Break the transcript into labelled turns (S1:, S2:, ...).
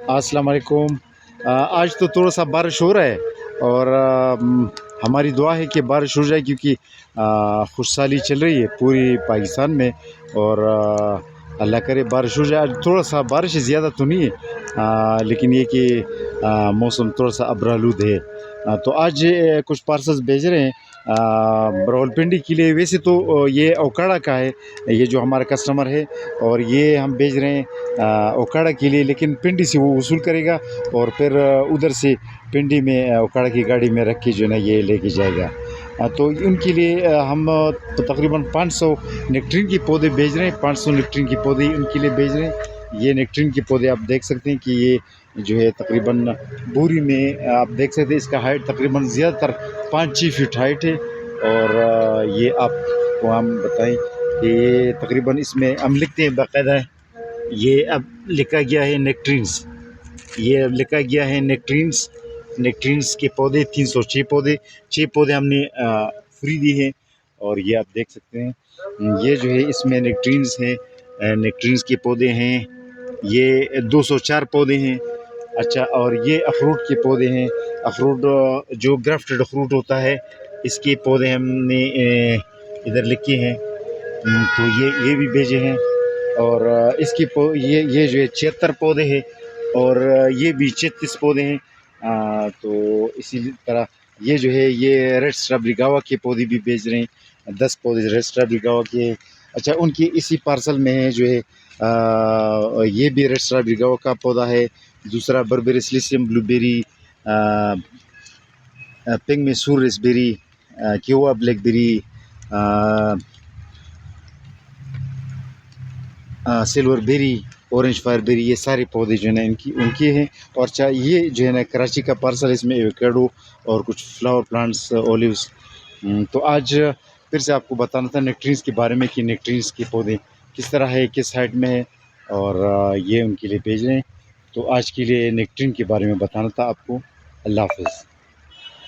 S1: अस्सलाम वालेकुम। आज तो थोड़ा सा बारिश हो रहा है और हमारी दुआ है कि बारिश हो जाए, क्योंकि खुशहाली चल रही है पूरी पाकिस्तान में। और अल्लाह करे बारिश हो जाए। आज थोड़ा सा बारिश ज़्यादा तो नहीं है, लेकिन ये कि मौसम थोड़ा सा अब्रालूद है। तो आज कुछ पार्सल्स भेज रहे हैं रावलपिंडी के लिए। वैसे तो ये ओकाड़ा का है, ये जो हमारा कस्टमर है, और ये हम भेज रहे हैं ओकाड़ा के लिए, लेकिन पिंडी से वो वसूल करेगा और फिर उधर से पिंडी में ओकाड़ा की गाड़ी में रख के जो है ना ये लेके जाएगा। तो उनके लिए हम तकरीबन 500 नेक्ट्रीन के पौधे भेज रहे हैं। 500 नेक्ट्रीन के पौधे उनके लिए भेज रहे हैं। ये नेक्ट्रीन के पौधे आप देख सकते हैं कि ये जो है तकरीबन बोरी में आप देख सकते हैं, इसका हाइट तकरीबन ज़्यादातर 5-6 फीट हाइट है। और ये आपको हम बताएं कि ये तकरीबन इसमें हम लिखते हैं बाकायदा, ये अब लिखा गया है नेक्ट्रीन्स। ये अब लिखा गया है नेक्ट्रीन्स। नेक्ट्रीन्स के पौधे 306 पौधे, 6 पौधे हमने फ्री दिए हैं। और ये आप देख सकते हैं, ये जो है इसमें नेक्ट्रीन्स हैं, नेक्ट्रीन्स के पौधे हैं। ये 204 पौधे हैं। अच्छा, और ये अखरूट के पौधे हैं। अखरूट जो ग्राफ्टेड अखरूट होता है, इसके पौधे हमने इधर लिखे हैं। तो ये भी भेजे हैं। और इसकी ये जो है 76 पौधे हैं, और ये भी 36 पौधे हैं। तो इसी तरह ये जो है ये रेड स्ट्रॉबेरी गावा के पौधे भी भेज रहे हैं। 10 पौधे रेड स्ट्रॉबेरी गावा के। अच्छा, उनकी इसी पार्सल में है जो है ये भी रेड स्ट्रॉबेरी गावा का पौधा है। दूसरा बर्बेरी सिलिसियम ब्लूबेरी, पिंक मैसूर रेसबेरी, क्योवा blackberry, silver berry, orange fire berry, ये सारे पौधे जो है ना उनके हैं। और ये जो है ना कराची का पार्सल, इसमें एवोकाडो और कुछ फ्लावर प्लांट्स, ओलिव्स। तो आज फिर से आपको बताना था नेक्ट्रीन्स के बारे में कि नेक्ट्रीन्स के पौधे किस तरह है, किस हाइट में है, और ये उनके लिए भेज रहे हैं। तो आज के लिए नेक्ट्रीन के बारे में बताना था आपको। अल्लाह हाफ़िज़।